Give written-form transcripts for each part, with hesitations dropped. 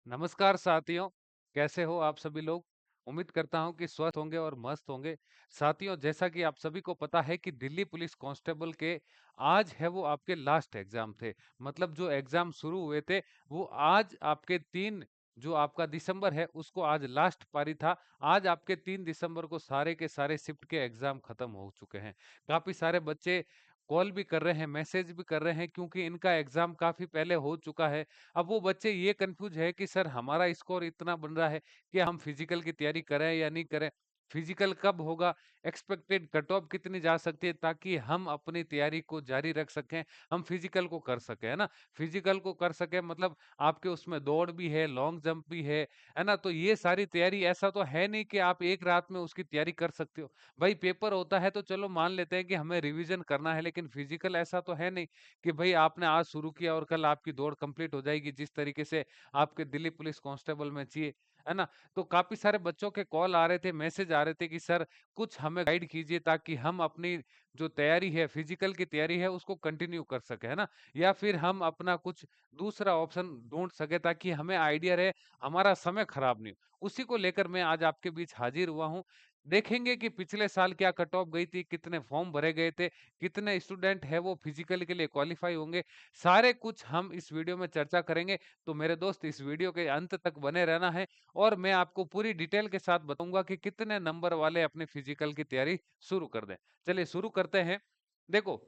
नमस्कार साथियों, कैसे हो आप सभी लोग? उम्मीद करता हूं कि स्वस्थ होंगे और मस्त होंगे। साथियों, जैसा कि आप सभी को पता है कि दिल्ली पुलिस कांस्टेबल के आज है वो आपके लास्ट एग्जाम थे। मतलब जो एग्जाम शुरू हुए थे वो आज आपके 3 जो आपका दिसंबर है उसको आज लास्ट पारी था। आज आपके 3 दिसंबर को सारे के सारे शिफ्ट के एग्जाम खत्म हो चुके हैं। काफ़ी सारे बच्चे कॉल भी कर रहे हैं, मैसेज भी कर रहे हैं क्योंकि इनका एग्जाम काफ़ी पहले हो चुका है। अब वो बच्चे ये कंफ्यूज है कि सर हमारा स्कोर इतना बन रहा है कि हम फिजिकल की तैयारी करें या नहीं करें। फिजिकल कब होगा, एक्सपेक्टेड कट ऑफ कितनी जा सकती है ताकि हम अपनी तैयारी को जारी रख सकें, हम फिजिकल को कर सकें, है ना? फिजिकल को कर सकें मतलब आपके उसमें दौड़ भी है, लॉन्ग जंप भी है ना? तो ये सारी तैयारी ऐसा तो है नहीं कि आप एक रात में उसकी तैयारी कर सकते हो। भाई पेपर होता है तो चलो मान लेते हैं कि हमें रिवीजन करना है, लेकिन फिजिकल ऐसा तो है नहीं कि भाई आपने आज शुरू किया और कल आपकी दौड़ कंप्लीट हो जाएगी जिस तरीके से आपके दिल्ली पुलिस कांस्टेबल में चाहिए, है ना? तो काफ़ी सारे बच्चों के कॉल आ रहे थे, मैसेज आ रहे थे कि सर कुछ हमें गाइड कीजिए ताकि हम अपनी जो तैयारी है, फिजिकल की तैयारी है उसको कंटिन्यू कर सकें, है ना? या फिर हम अपना कुछ दूसरा ऑप्शन ढूँढ सकें ताकि हमें आइडिया रहे, हमारा समय खराब नहीं हो। उसी को लेकर मैं आज आपके बीच हाजिर हुआ हूँ। देखेंगे कि पिछले साल क्या कट ऑफ गई थी, कितने फॉर्म भरे गए थे, कितने स्टूडेंट हैं वो फिजिकल के लिए क्वालीफाई होंगे, सारे कुछ हम इस वीडियो में चर्चा करेंगे। तो मेरे दोस्त इस वीडियो के अंत तक बने रहना है और मैं आपको पूरी डिटेल के साथ बताऊंगा कि कितने नंबर वाले अपने फिजिकल की तैयारी शुरू कर दें। चलिए शुरू करते हैं। देखो,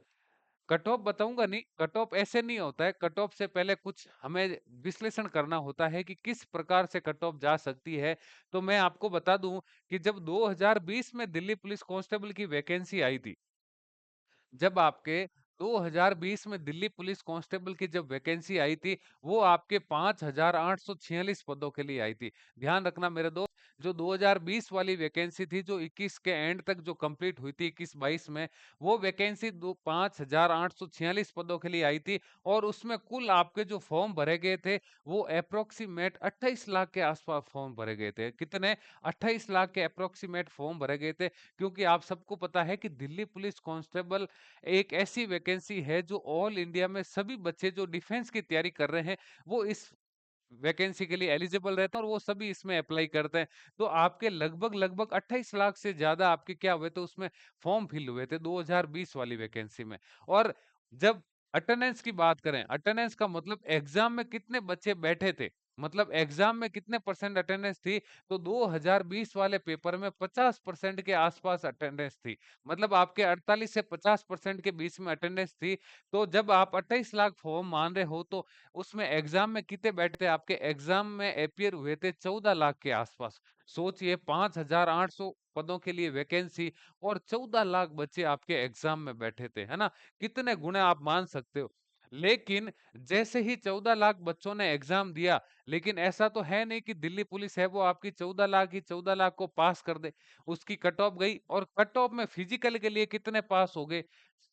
कट ऑफ बताऊंगा नहीं, कट ऑफ ऐसे नहीं होता है। कट ऑफ से पहले कुछ हमें विश्लेषण करना होता है कि किस प्रकार से कट ऑफ जा सकती है। तो मैं आपको बता दूं कि जब 2020 में दिल्ली पुलिस कांस्टेबल की वैकेंसी आई थी, जब आपके 2020 में दिल्ली पुलिस कांस्टेबल की जब वैकेंसी आई थी, वो आपके 5,846 पदों के लिए आई थी। ध्यान रखना मेरे दोस्त, जो 2020 वाली वैकेंसी थी, जो 21 के एंड तक जो कंप्लीट हुई थी 21-22 में, वो वैकेंसी दो 5,846 पदों के लिए आई थी और उसमें कुल आपके जो फॉर्म भरे गए थे, वो अप्रोक्सीमेट 28 लाख के आसपास फॉर्म भरे गए थे। कितने? 28 लाख के अप्रोक्सीमेट फॉर्म भरे गए थे, क्योंकि आप सबको पता है कि दिल्ली पुलिस कांस्टेबल एक ऐसी वैकेंसी है जो ऑल इंडिया में सभी बच्चे जो डिफेंस की तैयारी कर रहे हैं वो इस वैकेंसी के लिए एलिजिबल रहते हैं और वो सभी इसमें अप्लाई करते हैं। तो आपके लगभग लगभग 28 लाख से ज्यादा आपके क्या हुए थे उसमें फॉर्म फिल हुए थे 2020 वाली वैकेंसी में। और जब अटेंडेंस की बात करें, अटेंडेंस का मतलब एग्जाम में कितने बच्चे बैठे थे, मतलब एग्जाम में कितने परसेंट अटेंडेंस थी, तो 2020 वाले पेपर में 50% के आसपास अटेंडेंस थी। मतलब आपके 48 से 50% के बीच में अटेंडेंस थी। तो जब आप 28 लाख फॉर्म मान रहे हो तो उसमें एग्जाम में कितने बैठे थे? आपके एग्जाम में अपियर हुए थे 14 लाख के आसपास। सोचिए 5,800 पदों के लिए वैकेंसी और 14 लाख बच्चे आपके एग्जाम में बैठे थे, है ना? कितने गुणे आप मान सकते हो। लेकिन जैसे ही 14 लाख बच्चों ने एग्जाम दिया, लेकिन ऐसा तो है नहीं कि दिल्ली पुलिस है वो आपकी 14 लाख ही 14 लाख को पास कर दे। उसकी कट ऑफ गई और कट ऑफ में फिजिकल के लिए कितने पास हो गए?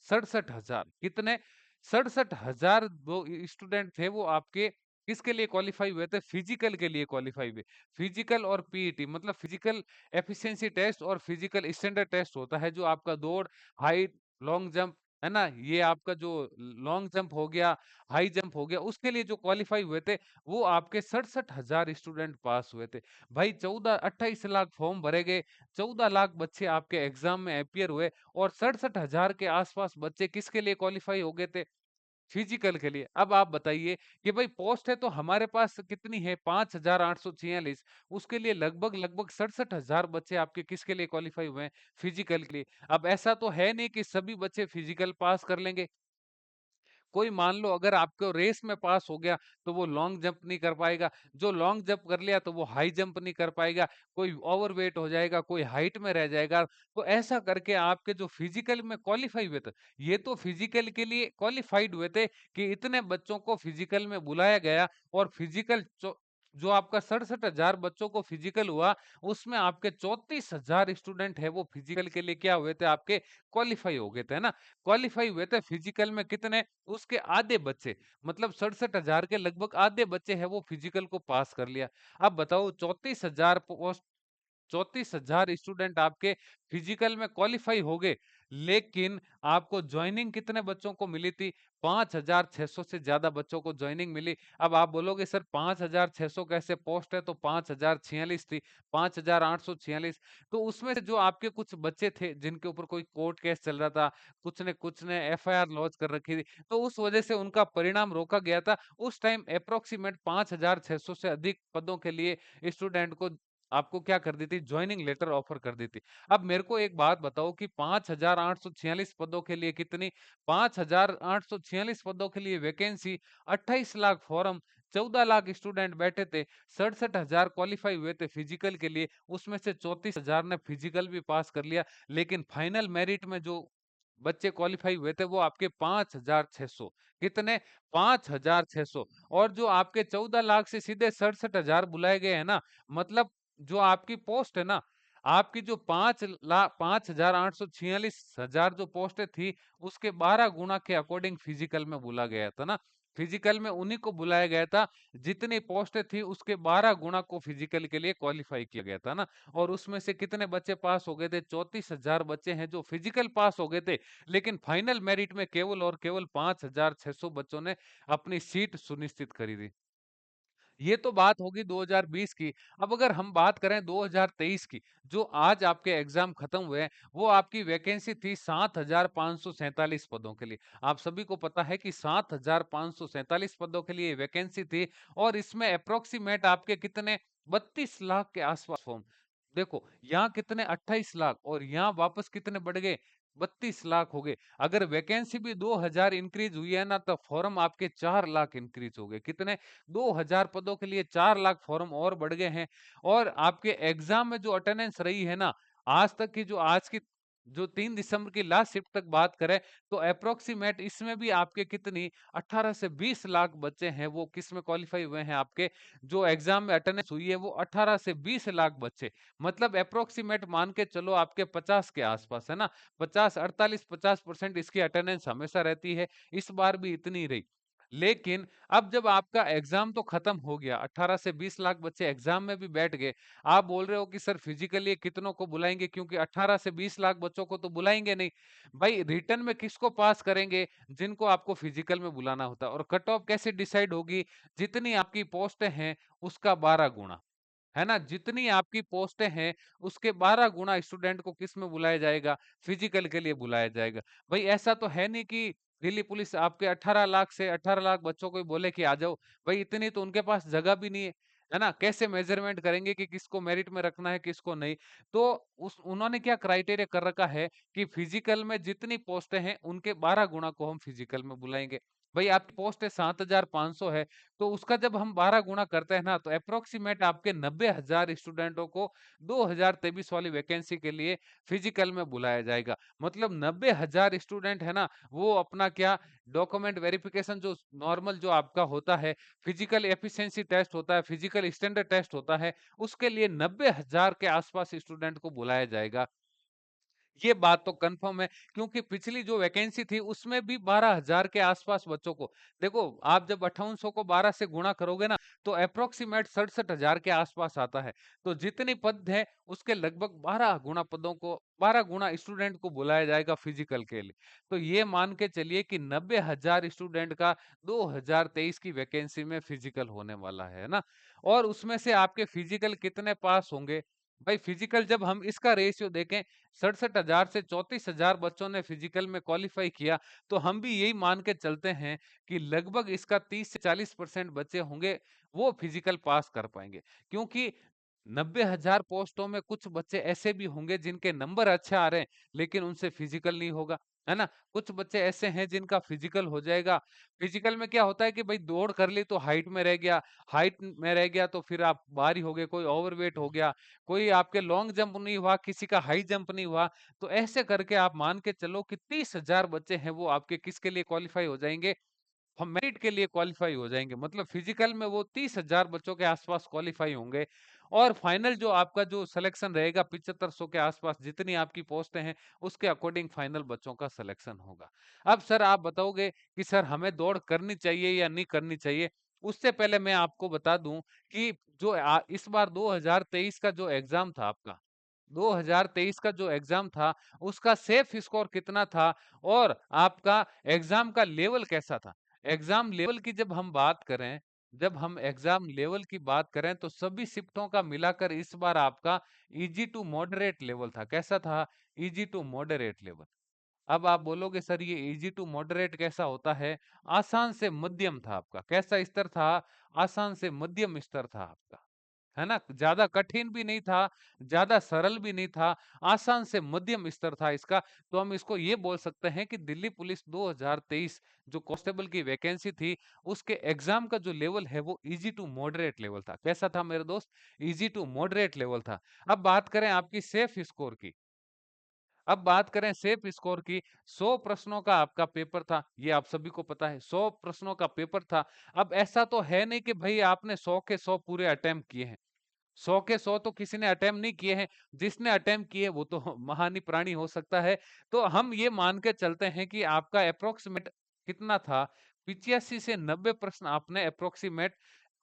67,000। कितने? 67,000 वो स्टूडेंट थे वो आपके किसके लिए क्वालिफाई हुए थे? फिजिकल के लिए क्वालिफाई हुए। फिजिकल और पीईटी मतलब फिजिकल एफिशिएंसी टेस्ट और फिजिकल स्टैंडर्ड टेस्ट होता है, जो आपका दौड़, हाइट, लॉन्ग जंप, है ना? ये आपका जो लॉन्ग जंप हो गया, हाई जंप हो गया, उसके लिए जो क्वालिफाई हुए थे, वो आपके 67,000 स्टूडेंट पास हुए थे। भाई 14 28 लाख फॉर्म भरे गए, 14 लाख बच्चे आपके एग्जाम में अपीयर हुए और 67,000 के आसपास बच्चे किसके लिए क्वालिफाई हो गए थे? फिजिकल के लिए। अब आप बताइए कि भाई पोस्ट है तो हमारे पास कितनी है? 5,846। उसके लिए लगभग लगभग 67,000 बच्चे आपके किसके लिए क्वालिफाई हुए हैं? फिजिकल के लिए। अब ऐसा तो है नहीं कि सभी बच्चे फिजिकल पास कर लेंगे। कोई मान लो अगर आपको रेस में पास हो गया तो वो लॉन्ग जंप नहीं कर पाएगा, जो लॉन्ग जंप कर लिया तो वो हाई जंप नहीं कर पाएगा, कोई ओवरवेट हो जाएगा, कोई हाइट में रह जाएगा। तो ऐसा करके आपके जो फिजिकल में क्वालिफाई हुए थे, ये तो फिजिकल के लिए क्वालिफाइड हुए थे कि इतने बच्चों को फिजिकल में बुलाया गया और फिजिकल जो आपका 67,000 बच्चों को फिजिकल हुआ, उसमें आपके 34,000 स्टूडेंट है वो फिजिकल के लिए क्या हुए थे? आपके क्वालिफाई हो गए थे, है ना? क्वालिफाई हुए थे फिजिकल में कितने? उसके आधे बच्चे, मतलब 67,000 के लगभग आधे बच्चे हैं वो फिजिकल को पास कर लिया। अब बताओ 34,000 पोस्ट, 34,000 स्टूडेंट आपके फिजिकल में क्वालिफाई हो गए, लेकिन आपको जॉइनिंग कितने बच्चों को मिली थी? 5,600 से ज़्यादा बच्चों को जॉइनिंग मिली। अब आप बोलोगे सर 5,600 कैसे पोस्ट है तो 5,046 थी, 5,846। तो उसमें से जो आपके कुछ बच्चे थे जिनके ऊपर कोई कोर्ट केस चल रहा था, कुछ ने एफआईआर लॉन्च कर रखी थी, तो उस वजह से उनका परिणाम रोका गया था। उस टाइम एप्रोक्सीमेट 5,600 से अधिक पदों के लिए स्टूडेंट को आपको क्या कर दी थी? जॉइनिंग लेटर ऑफर कर दी थी। अब मेरे को एक बात बताओ कि 5,846 पदों के लिए कितनी 5,846 पदों के लिए vacancy, 28 lakh form, 14 lakh student बैठे थे, 67,000 क्वालिफाई हुए थे फिजिकल के लिए, उसमें से 34,000 ने फिजिकल भी पास कर लिया, लेकिन फाइनल मेरिट में जो बच्चे क्वालिफाई हुए थे वो आपके 5,600। कितने? 5,600। और जो आपके 14 लाख से सीधे 67,000 बुलाए गए हैं ना, मतलब जो आपकी पोस्ट है ना, आपकी जो 5,846,000 जो पोस्टें थी, उसके 12 गुना के अकॉर्डिंग फिजिकल में बोला गया था ना। फिजिकल में उन्हीं को बुलाया गया था, जितनी पोस्टें थी उसके 12 गुना को फिजिकल के लिए क्वालिफाई किया गया था ना। और उसमें से कितने बच्चे पास हो गए थे? 34,000 बच्चे हैं जो फिजिकल पास हो गए थे, लेकिन फाइनल मेरिट में केवल और केवल 5,600 बच्चों ने अपनी सीट सुनिश्चित करी थी। ये तो बात होगी 2020 की। अब अगर हम बात करें 2023 की, जो आज आपके एग्ज़ाम खत्म हुए हैं, वो आपकी वैकेंसी थी 7,547 पदों के लिए। आप सभी को पता है कि 7,547 पदों के लिए वैकेंसी थी और इसमें एप्रोक्सिमेट आपके कितने 32 लाख के आस-पास फॉर्म। देखो, यहाँ कितने 28 लाख और यहाँ वापस कितने बढ़ गए 32 लाख हो गए। अगर वैकेंसी भी 2,000 इंक्रीज़ हुई है ना, तो फॉर्म आपके 4 लाख इंक्रीज़ हो गए। कितने? 2,000 पदों के लिए 4 लाख फॉर्म और बढ़ गए हैं। और आपके एग्जाम में जो अटेंडेंस रही है ना, आज तक की जो आज की जो 3 दिसंबर की लास्ट शिफ्ट तक बात करें, तो अप्रोक्सीमेट इसमें भी आपके कितनी 18 से 20 लाख बच्चे हैं वो किस में क्वालिफाई हुए हैं, आपके जो एग्जाम में अटेंडेंस हुई है वो 18 से 20 लाख बच्चे, मतलब अप्रोक्सीमेट मान के चलो आपके 50 के आसपास है ना। 50 48-50% इसकी अटेंडेंस हमेशा रहती है, इस बार भी इतनी रही। लेकिन अब जब आपका एग्जाम तो खत्म हो गया, 18 से 20 लाख बच्चे एग्जाम में भी बैठ गए। आप बोल रहे हो कि सर फिजिकली कितनों को बुलाएंगे, क्योंकि 18 से 20 लाख बच्चों को तो बुलाएंगे नहीं। भाई रिटर्न में किसको पास करेंगे? जिनको आपको फिजिकल में बुलाना होता है। और कट ऑफ कैसे डिसाइड होगी? जितनी आपकी पोस्टें हैं उसका 12 गुना, है ना? जितनी आपकी पोस्टें हैं, उसके 12 गुना स्टूडेंट को किस में बुलाया जाएगा? फिजिकल के लिए बुलाया जाएगा। भई ऐसा तो है नहीं कि दिल्ली पुलिस आपके 18 लाख से 18 लाख बच्चों को ही बोले कि आ जाओ। भई इतनी तो उनके पास जगह भी नहीं है ना? कैसे मेज़रमेंट करेंगे कि किसको मेरिट में रखना है, किसको नहीं? तो उस उन्होंने क्या क्राइटेरिया कर रखा है कि फिजिकल में जितनी पोस्टें हैं, उनके 12 गुना को हम फिजिकल में बुलाएँगे। भई आपकी पोस्ट है 7,500 है, तो उसका जब हम 12 गुना करते हैं ना, तो एप्रोक्सीमेट आपके 90,000 स्टूडेंटों को 2023 वाली वैकेंसी के लिए फिजिकल में बुलाया जाएगा। मतलब 90,000 स्टूडेंट है ना, वो अपना क्या डॉक्यूमेंट वेरिफिकेशन जो नॉर्मल जो आपका होता है, फिजिकल एफिशिएंसी टेस्ट होता है, फिजिकल स्टैंडर्ड टेस्ट होता है, उसके लिए 90,000 के आसपास स्टूडेंट को बुलाया जाएगा। ये बात तो कन्फर्म है, क्योंकि पिछली जो वैकेंसी थी उसमें भी 12,000 के आसपास बच्चों को, देखो आप जब 5800 को 12 से गुणा करोगे ना, तो अप्रोक्सीमेट 67,000 के आसपास आता है। तो जितने पद हैं उसके लगभग 12 गुना पदों को, 12 गुना स्टूडेंट को बुलाया जाएगा फिजिकल के लिए। तो ये मान के चलिए कि 90,000 स्टूडेंट का 2023 की वैकेंसी में फिजिकल होने वाला है ना। और उसमें से आपके फिजिकल कितने पास होंगे? भाई फिजिकल जब हम इसका रेशियो देखें, 67,000 से 34,000 बच्चों ने फिजिकल में क्वालिफाई किया, तो हम भी यही मान के चलते हैं कि लगभग इसका 30 से 40% बच्चे होंगे, वो फिजिकल पास कर पाएँगे। क्योंकि 90,000 पोस्टों में कुछ बच्चे ऐसे भी होंगे जिनके नंबर अच्छे आ रहे हैं, लेकिन उनसे फिजिकल नहीं होगा, है ना? कुछ बच्चे ऐसे हैं जिनका फिजिकल हो जाएगा। फिजिकल में क्या होता है कि भाई दौड़ कर ली तो हाइट में रह गया, हाइट में रह गया तो फिर आप बाहरी हो गए, कोई ओवरवेट हो गया, कोई आपके लॉन्ग जंप नहीं हुआ, किसी का हाई जंप नहीं हुआ। तो ऐसे करके आप मान के चलो कि 30,000 बच्चे हैं वो आपके किसके लिए क्वालिफाई हो जाएँगे, हम मेरिट के लिए क्वालिफाई हो जाएँगे। मतलब फिजिकल में वो 30,000 बच्चों के आस-पास क्वालिफाई होंगे और फाइनल जो आपका जो सिलेक्शन रहेगा 7500 के आस-पास जितनी आपकी पोस्टें हैं, उसके अकॉर्डिंग फाइनल बच्चों का सिलेक्शन होगा। अब सर आप बताओगे कि सर हमें दौड़ करनी चाहिए या नहीं करनी चाहिए? उससे पहले मैं आपको बता दूँ कि जो इस बार 2023 का जो एग्ज़ाम था आपका, 2023 का जो एग्जाम था उसका सेफ स्कोर कितना था और आपका एग्जाम का लेवल कैसा था। एग्जाम लेवल की जब हम बात करें, जब हम एग्जाम लेवल की बात करें तो सभी शिफ्टों का मिलाकर इस बार आपका इजी टू मॉडरेट लेवल था। कैसा था? Easy to moderate level. अब आप बोलोगे सर ये इजी टू मॉडरेट कैसा होता है? आसान से मध्यम था आपका। कैसा स्तर था? आसान से मध्यम स्तर था आपका, है ना? ज्यादा कठिन भी नहीं था, ज्यादा सरल भी नहीं था, आसान से मध्यम स्तर था इसका। तो हम इसको ये बोल सकते हैं कि दिल्ली पुलिस 2023 जो कांस्टेबल की वैकेंसी थी, उसके एग्जाम का जो लेवल है वो इजी टू मॉडरेट लेवल था। कैसा था मेरे दोस्त? इजी टू मॉडरेट लेवल था। अब बात करें आपकी सेफ स्कोर की। अब बात करें सेफ स्कोर की, 100 प्रश्नों का आपका पेपर था, ये आप सभी को पता है, 100 प्रश्नों का पेपर था। अब ऐसा तो है नहीं कि भाई आपने 100 के 100 पूरे अटेम्प्ट किए हैं। 100 के 100 तो किसी ने अटेम्प्ट नहीं किए हैं, जिसने अटेम्प्ट किए वो तो महान ही प्राणी हो सकता है। तो हम ये मान के चलते हैं कि आपका एप्रोक्सीमेट कितना था, 85 से 90 प्रश्न आपने एप्रोक्सीमेट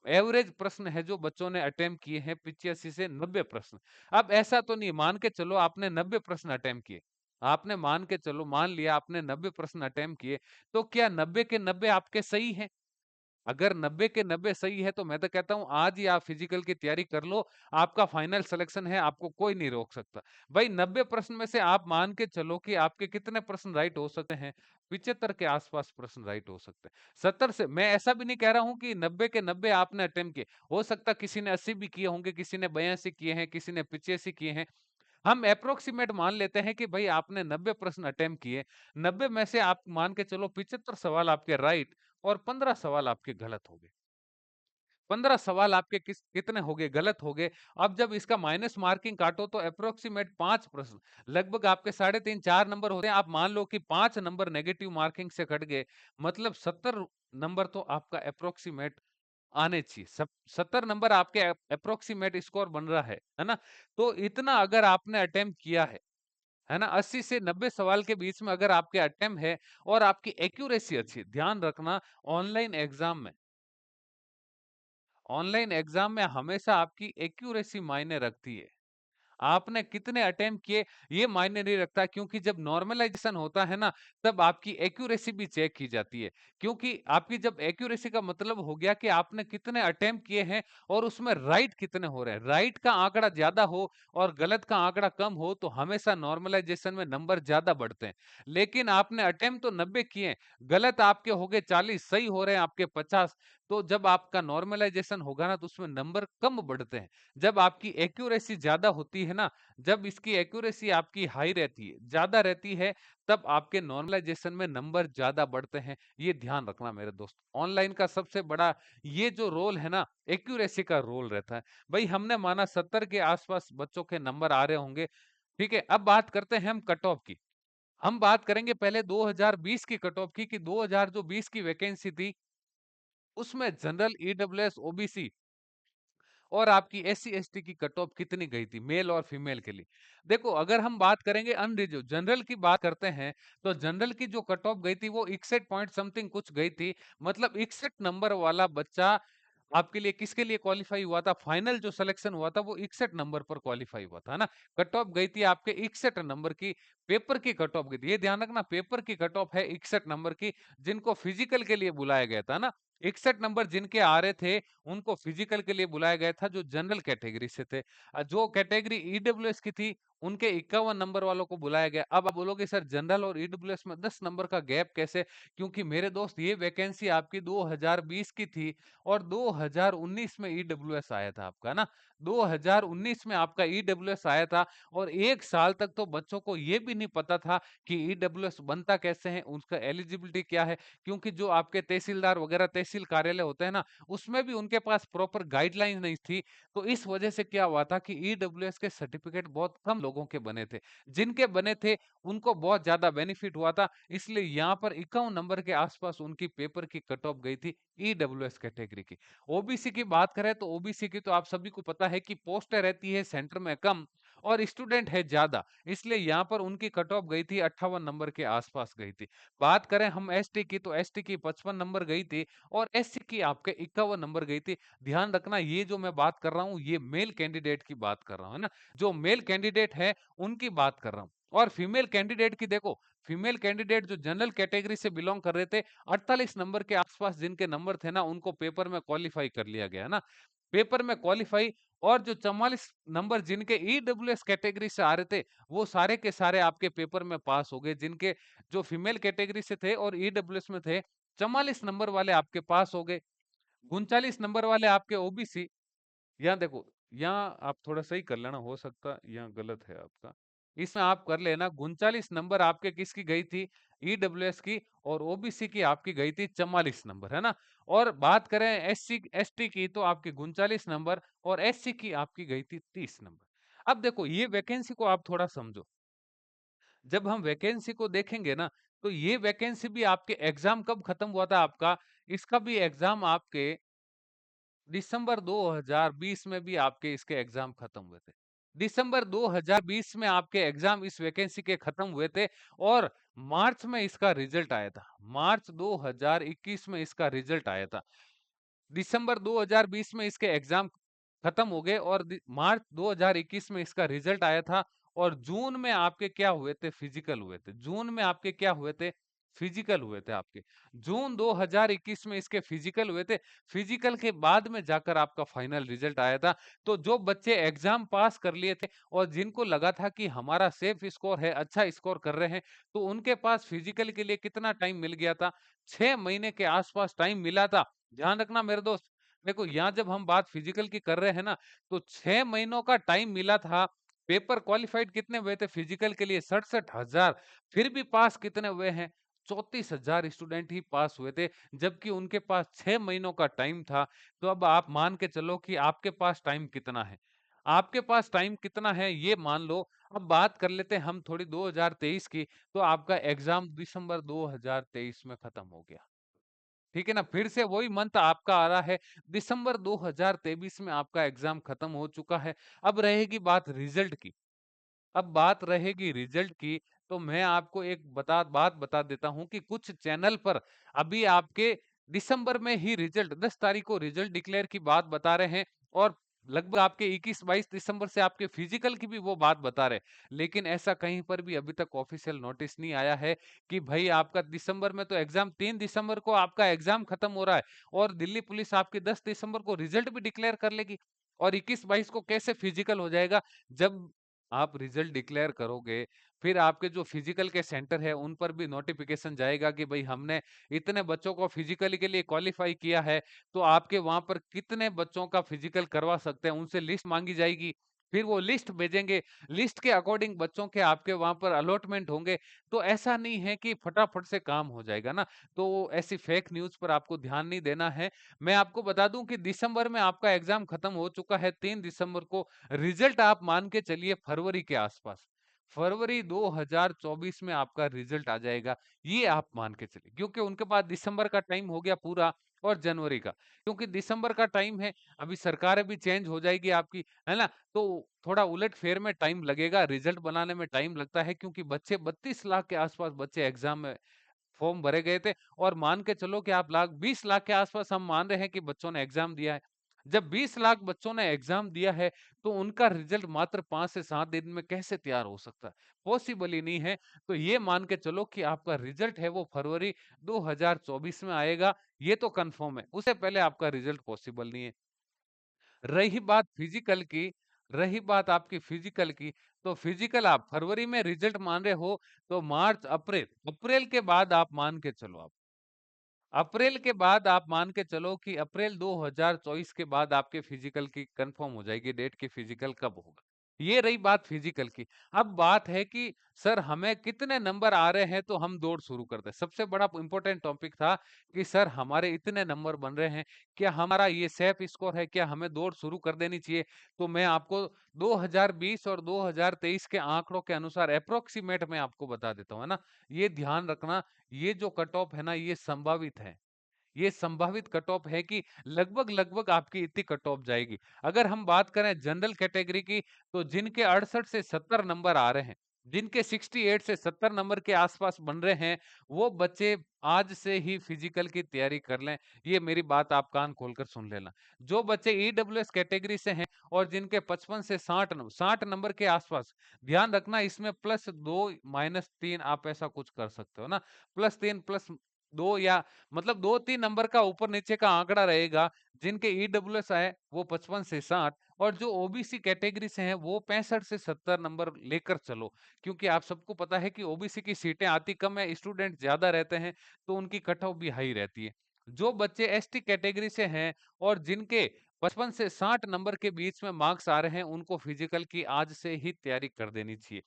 एवरेज प्रश्न है जो बच्चों ने अटेम्प्ट किए हैं, 85 से 90 प्रश्न। अब ऐसा तो नहीं, मान के चलो आपने 90 प्रश्न अटेम्प्ट किए, आपने मान के चलो, मान लिया आपने 90 प्रश्न अटेम्प्ट किए, तो क्या 90 के 90 आपके सही हैं? अगर 90 के 90 सही है तो मैं तो कहता हूं आज ही आप फिजिकल की तैयारी कर लो, आपका फाइनल सिलेक्शन है, आपको कोई नहीं रोक सकता। भाई 90 प्रश्न में से आप मान के चलो कि आपके कितने प्रश्न राइट हो सकते हैं? 75 के आसपास प्रश्न राइट हो सकते हैं। 70 से, मैं ऐसा भी नहीं कह रहा हूं कि 90 के 90 आपने अटेम्प्ट किए, हो सकता है किसी ने 80 भी किए होंगे, किसी ने 82 किए हैं, किसी ने 85 किए हैं। हम अप्रोक्सीमेट मान लेते हैं कि भाई आपने 90 प्रश्न अटेम्प्ट किए, 90 में से आप मान के चलो 75 सवाल आपके राइट और 15 सवाल आपके गलत हो गए। 15 सवाल आपके कितने हो गए? गलत हो गए। अब जब इसका माइनस मार्किंग काटो तो अप्रोक्सीमेट 5 प्रश्न, लगभग आपके 3.5 4 नंबर होते हैं। आप मान लो कि 5 नंबर नेगेटिव मार्किंग से कट गए, मतलब 70 नंबर तो आपका अप्रोक्सीमेट आने चाहिए। सब 70 नंबर आपके अप्रोक्सीमेट स्कोर बन रहा है ना? तो इतना अगर आपने अटेम्प्ट किया है ना? 80 से 90 सवाल के बीच में अगर आपके अटेम्प्ट है और आपकी एक्यूरेसी अच्छी है, ध्यान रखना ऑनलाइन एग्जाम में, ऑनलाइन एग्जाम में हमेशा आपकी एक्यूरेसी मायने रखती है। आपने कितने अटेम्प्ट किए ये मायने नहीं रखता, क्योंकि जब नॉर्मलाइजेशन होता है ना, तब आपकी एक्यूरेसी भी चेक की जाती है। क्योंकि आपकी जब एक्यूरेसी का मतलब हो गया कि आपने कितने अटेम्प्ट किए हैं और उसमें राइट कितने हो रहे हैं। राइट का आंकड़ा ज्यादा हो और गलत का आंकड़ा कम हो तो हमेशा नॉर्मलाइजेशन में नंबर ज्यादा बढ़ते हैं। लेकिन आपने अटेम्प्ट तो 90 किए, गलत आपके हो गए 40, सही हो रहे हैं आपके 50, तो जब आपका नॉर्मलाइजेशन होगा ना तो उसमें नंबर कम बढ़ते हैं। जब आपकी एक्यूरेसी ज्यादा होती है ना, जब इसकी एक्यूरेसी आपकी हाई रहती है, ज्यादा रहती है, तब आपके नॉर्मलाइजेशन में नंबर ज्यादा बढ़ते हैं। ये ध्यान रखना मेरे दोस्त। ऑनलाइन का सबसे बड़ा ये जो रोल है ना, एक्यूरेसी का रोल रहता है। भाई हमने माना 70 के आसपास बच्चों के नंबर आ रहे होंगे, ठीक है। अब बात करते हैं हम कट ऑफ की। हम बात करेंगे पहले 2020 की कट ऑफ की, कि 2020 की वैकेंसी थी, उसमें जनरल, ईडब्ल्यूएस, ओबीसी और आपकी एससी एसटी की कट ऑफ कितनी गई थी मेल और फीमेल के लिए। देखो अगर हम बात करेंगे अनरिजर्व जनरल की बात करते हैं, तो जनरल की जो कट ऑफ गई थी वो 61 पॉइंट समथिंग कुछ गई थी। मतलब 61 नंबर वाला बच्चा आपके लिए किसके लिए क्वालिफाई हुआ था? फाइनल जो सिलेक्शन हुआ था वो 61 नंबर पर क्वालिफाई हुआ था, है ना? कट ऑफ गई थी आपके 61 नंबर की। पेपर की कट ऑफ गई थी, ये ध्यान रखना, पेपर की कट ऑफ है 61 नंबर की। जिनको फिजिकल के लिए बुलाया गया था ना, 61 नंबर जिनके आ रहे थे, उनको फिजिकल के लिए बुलाया गया था जो जनरल कैटेगरी से थे। जो कैटेगरी ईडब्ल्यूएस की थी, उनके 51 नंबर वालों को बुलाया गया। अब आप बोलोगे सर जनरल और ईडब्ल्यूएस में 10 नंबर का गैप कैसे? क्योंकि मेरे दोस्त ये वैकेंसी आपकी 2020 की थी और 2019 में ईडब्ल्यूएस आया था आपका ना। 2019 में आपका ईडब्ल्यूएस आया था और 1 साल तक तो बच्चों को ये भी नहीं पता था कि ईडब्ल्यूएस बनता कैसे है, उसका एलिजिबिलिटी क्या है। क्योंकि जो आपके तहसीलदार वगैरह तहसील कार्यालय होते हैं ना, उसमें भी उनके पास प्रॉपर गाइडलाइन नहीं थी। तो इस वजह से क्या हुआ था कि ईडब्ल्यूएस के सर्टिफिकेट बहुत कम लोगों के बने थे। जिनके बने थे उनको बहुत ज्यादा बेनिफिट हुआ था। इसलिए यहाँ पर 51 नंबर के आसपास उनकी पेपर की कट ऑफ गई थी ईडब्ल्यूएस कैटेगरी की। ओबीसी की बात करें तो ओबीसी की तो आप सभी को पता है कि पोस्टें रहती है सेंटर में कम और स्टूडेंट है ज्यादा, इसलिए यहाँ पर उनकी कट ऑफ गई थी 58 नंबर के आसपास गई थी। बात करें हम एसटी की, तो एसटी की 55 नंबर गई थी और एससी की आपके 51 नंबर गई थी। ध्यान रखना, ये जो मैं बात कर रहा हूँ ये मेल कैंडिडेट की बात कर रहा हूँ, है ना। जो मेल कैंडिडेट है उनकी बात कर रहा हूँ। और फीमेल कैंडिडेट की देखो, फीमेल कैंडिडेट जो जनरल कैटेगरी से बिलोंग कर रहे थे, 48 नंबर के आसपास जिनके नंबर थे ना, उनको पेपर में क्वालिफाई कर लिया गया, है ना। पेपर में क्वालिफाई, और जो 44 नंबर जिनके ईडब्ल्यूएस कैटेगरी से आ रहे थे, वो सारे के सारे आपके पेपर में पास हो गए। जिनके जो फीमेल कैटेगरी से थे और ईडब्ल्यूएस में थे, 44 नंबर वाले आपके पास हो गए। 39 नंबर वाले आपके ओबीसी, यहाँ देखो, यहाँ आप थोड़ा सही कर लेना, हो सकता यहाँ गलत है आपका। इसमें आप कर लेना, 39 नंबर आपके किसकी गई थी, ईडब्ल्यूएस की, और ओबीसी की आपकी गई थी 44 नंबर, है ना। और बात करें एससी एसटी की, तो आपकी 39 नंबर, और एससी की आपकी गई थी 30 नंबर। अब देखो, ये वैकेंसी को आप थोड़ा समझो। जब हम वैकेंसी को देखेंगे ना, तो ये वैकेंसी भी आपके एग्जाम कब खत्म हुआ था आपका, इसका भी एग्जाम आपके दिसंबर 2020 में भी आपके इसके एग्जाम खत्म हुए थे। दिसंबर 2020 में आपके एग्जाम इस वैकेंसी के खत्म हुए थे, और मार्च में इसका रिजल्ट आया था। मार्च 2021 में इसका रिजल्ट आया था। दिसंबर 2020 में इसके एग्जाम खत्म हो गए, और मार्च 2021 में इसका रिजल्ट आया था। और जून में आपके क्या हुए थे, फिजिकल हुए थे। जून में आपके क्या हुए थे, फिजिकल हुए थे आपके। जून 2021 में इसके फिजिकल हुए थे। फिजिकल के बाद में जाकर आपका फाइनल रिजल्ट आया था। तो जो बच्चे एग्जाम पास कर लिए थे और जिनको लगा था कि हमारा सेफ स्कोर है, अच्छा स्कोर कर रहे हैं, तो उनके पास फिजिकल के लिए कितना टाइम मिल गया था, 6 महीने के आसपास टाइम मिला था। ध्यान रखना मेरे दोस्त, देखो यहाँ जब हम बात फिजिकल की कर रहे हैं ना, तो 6 महीनों का टाइम मिला था। पेपर क्वालिफाइड कितने हुए थे फिजिकल के लिए, 67,000। फिर भी पास कितने हुए हैं, 34,000 स्टूडेंट ही पास हुए थे, जबकि उनके पास 6 महीनों का टाइम था। तो अब आप मान के चलो कि आपके पास टाइम कितना है, आपके पास टाइम कितना है ये मान लो। अब बात कर लेते हैं हम थोड़ी 2023 की, तो आपका एग्जाम दिसंबर 2023 में खत्म हो गया। ठीक है ना, फिर से वही मंथ आपका आ रहा है, दिसंबर 2023 में आपका एग्जाम खत्म हो चुका है। अब रहेगी बात रिजल्ट की। अब बात रहेगी रिजल्ट की, तो मैं आपको एक बात बता देता हूं कि कुछ चैनल पर अभी आपके दिसंबर में ही रिजल्ट, 10 तारीख को रिजल्ट डिक्लेयर की बात बता रहे हैं, और लगभग आपके 21-22 दिसंबर से आपके फिजिकल की भी वो बात बता रहे हैं। लेकिन ऐसा कहीं पर भी अभी तक ऑफिशियल नोटिस नहीं आया है कि भाई आपका दिसंबर में तो एग्जाम, 3 दिसंबर को आपका एग्जाम खत्म हो रहा है, और दिल्ली पुलिस आपकी 10 दिसंबर को रिजल्ट भी डिक्लेयर कर लेगी, और 21-22 को कैसे फिजिकल हो जाएगा। जब आप रिजल्ट डिक्लेयर करोगे, फिर आपके जो फिजिकल के सेंटर है उन पर भी नोटिफिकेशन जाएगा कि भाई हमने इतने बच्चों को फिजिकली के लिए क्वालिफाई किया है, तो आपके वहां पर कितने बच्चों का फिजिकल करवा सकते हैं, उनसे लिस्ट मांगी जाएगी। फिर वो लिस्ट भेजेंगे, लिस्ट के अकॉर्डिंग बच्चों के आपके वहां पर अलॉटमेंट होंगे। तो ऐसा नहीं है कि फटाफट से काम हो जाएगा ना। तो ऐसी फेक न्यूज पर आपको ध्यान नहीं देना है। मैं आपको बता दूं कि दिसंबर में आपका एग्जाम खत्म हो चुका है, 3 दिसंबर को। रिजल्ट आप मान के चलिए फरवरी के आसपास, फरवरी 2024 में आपका रिजल्ट आ जाएगा। ये आप मान के चलिए, क्योंकि उनके पास दिसंबर का टाइम हो गया पूरा, और जनवरी का, क्योंकि दिसंबर का टाइम है, अभी सरकारें भी चेंज हो जाएगी आपकी, है ना। तो थोड़ा उलट फेर में टाइम लगेगा, रिजल्ट बनाने में टाइम लगता है, क्योंकि बच्चे 32 लाख के आसपास बच्चे एग्जाम में फॉर्म भरे गए थे। और मान के चलो कि आप 20 लाख के आसपास हम मान रहे हैं कि बच्चों ने एग्जाम दिया है। जब 20 लाख बच्चों ने एग्जाम दिया है, तो उनका रिजल्ट मात्र 5 से 7 दिन में कैसे तैयार हो सकता है, पॉसिबल ही नहीं है। तो ये मान के चलो कि आपका रिजल्ट है वो फरवरी 2024 में आएगा, ये तो कंफर्म है। उससे पहले आपका रिजल्ट पॉसिबल नहीं है। रही बात फिजिकल की, रही बात आपकी फिजिकल की, तो फिजिकल आप फरवरी में रिजल्ट मान रहे हो, तो मार्च अप्रैल, अप्रैल के बाद आप मान के चलो, आप अप्रैल के बाद आप मान के चलो कि अप्रैल 2024 के बाद आपके फिजिकल की कंफर्म हो जाएगी डेट कि फिजिकल कब होगा। ये रही बात फिजिकल की। अब बात है कि सर हमें कितने नंबर आ रहे हैं तो हम दौड़ शुरू करते हैं। सबसे बड़ा इंपॉर्टेंट टॉपिक था कि सर हमारे इतने नंबर बन रहे हैं, क्या हमारा ये सेफ स्कोर है, क्या हमें दौड़ शुरू कर देनी चाहिए। तो मैं आपको 2020 और 2023 के आंकड़ों के अनुसार अप्रोक्सीमेट मैं आपको बता देता हूँ, है ना। ये ध्यान रखना, ये जो कट ऑफ है ना, ये संभावित है, ये संभावित कट ऑफ है कि लगभग-लगभग आपकी इतनी कट ऑफ जाएगी। अगर हम बात करें जनरल कैटेगरी की, तो जिनके 68 से 70 नंबर आ रहे हैं, जिनके 68 से 70 नंबर के आसपास बन रहे हैं, वो बच्चे आज से ही फिजिकल की तैयारी कर लें। ये मेरी बात आप कान खोलकर सुन लेना। जो बच्चे ईडब्ल्यूएस कैटेगरी से हैं और जिनके 55 से 60 नंबर के आसपास, ध्यान रखना इसमें +2 -3 आप ऐसा कुछ कर सकते हो ना। +3 +2 या मतलब 2-3 नंबर का ऊपर-नीचे का आंकड़ा रहेगा। जिनके ईडब्ल्यूएस है वो 55 से 60 और जो ओबीसी कैटेगरी से हैं वो 65 से 70 नंबर लेकर चलो। क्योंकि आप सबको पता है कि ओबीसी की सीटें आती कम है, स्टूडेंट ज़्यादा रहते हैं, तो उनकी कट ऑफ भी हाई रहती है। जो बच्चे एसटी कैटेगरी से हैं और जिनके 55 से 60 नंबर के बीच में मार्क्स आ रहे हैं, उनको फिजिकल की आज से ही तैयारी कर देनी चाहिए।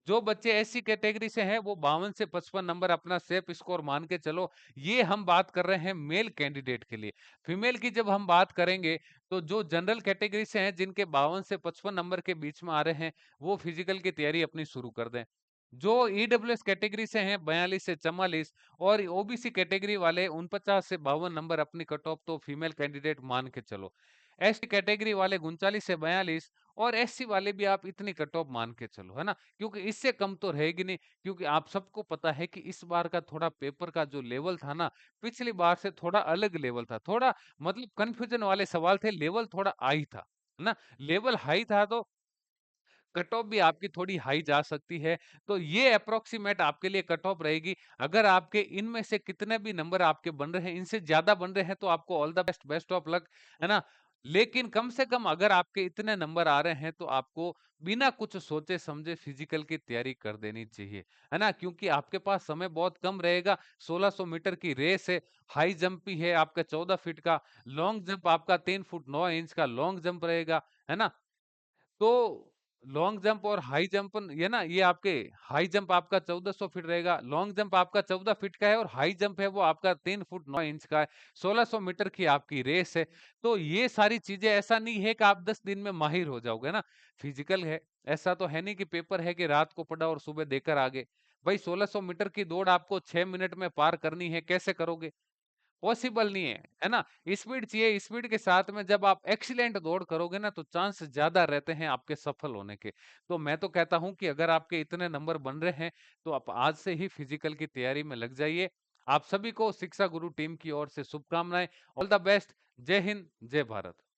जो बच्चे एससी कैटेगरी से हैं वो 52 से 55 नंबर अपना सेफ स्कोर मान के चलो। ये हम बात कर रहे हैं मेल कैंडिडेट के लिए। फीमेल की जब हम बात करेंगे तो जो जनरल कैटेगरी से हैं जिनके 52 से 55 नंबर के बीच में आ रहे हैं, वो फिजिकल की तैयारी अपनी शुरू कर दें। जो ईडब्ल्यूएस कैटेगरी से हैं 42 से 44 और ओबीसी कैटेगरी वाले 49 से 52 नंबर अपनी कट ऑफ तो फीमेल कैंडिडेट मान के चलो। एसटी कैटेगरी वाले 39 से 42 और एससी वाले भी आप इतनी कट ऑफ मान के चलो, है ना? क्योंकि इससे कम तो रहेगी नहीं, क्योंकि आप सबको पता है कि इस बार का थोड़ा पेपर का जो लेवल था ना, पिछली बार से थोड़ा अलग लेवल था। थोड़ा मतलब कन्फ्यूजन वाले सवाल थे, लेवल थोड़ा हाई था, है ना? लेवल हाई था तो कट ऑफ भी आपकी थोड़ी हाई जा सकती है। तो ये अप्रॉक्सिमेट आपके लिए कट ऑफ रहेगी। अगर आपके इनमें से कितने भी नंबर आपके बन रहे हैं, इनसे ज़्यादा बन रहे हैं तो आपको all the best, best of luck, है ना? लेकिन कम से कम अगर आपके इतने नंबर आ रहे हैं तो आपको बिना कुछ सोचे समझे फिजिकल की तैयारी कर देनी चाहिए, है ना? क्योंकि आपके पास समय बहुत कम रहेगा। 1600 मीटर की रेस है, हाई जंप भी है आपका 14 फीट का, लॉन्ग जंप आपका 3 फुट 9 इंच का लॉन्ग जंप रहेगा, है ना? तो लॉन्ग जंप और हाई जंप ये ना ये आपके हाई जंप आपका 1400 फीट रहेगा, लॉन्ग जंप आपका 14 फीट का है और हाई जंप है वो आपका 3 फुट 9 इंच का है। 1600 मीटर की आपकी रेस है। तो ये सारी चीजें ऐसा नहीं है कि आप 10 दिन में माहिर हो जाओगे ना। फिजिकल है, ऐसा तो है नहीं कि पेपर है कि रात को पढ़ा और सुबह देकर आ गए। भाई 1600 मीटर की दौड़ आपको 6 मिनट में पार करनी है, कैसे करोगे? पॉसिबल नहीं है ना? स्पीड चाहिए, स्पीड के साथ में जब आप एक्सीलेंट दौड़ करोगे ना तो चांस ज़्यादा रहते हैं आपके सफल होने के। तो मैं तो कहता हूँ कि अगर आपके इतने नंबर बन रहे हैं, तो आप आज से ही फिजिकल की तैयारी में लग जाइए। आप सभी को शिक्षा गुरु टीम की ओर से शुभकामनाएँ। All the best. जय हिंद, जय भारत।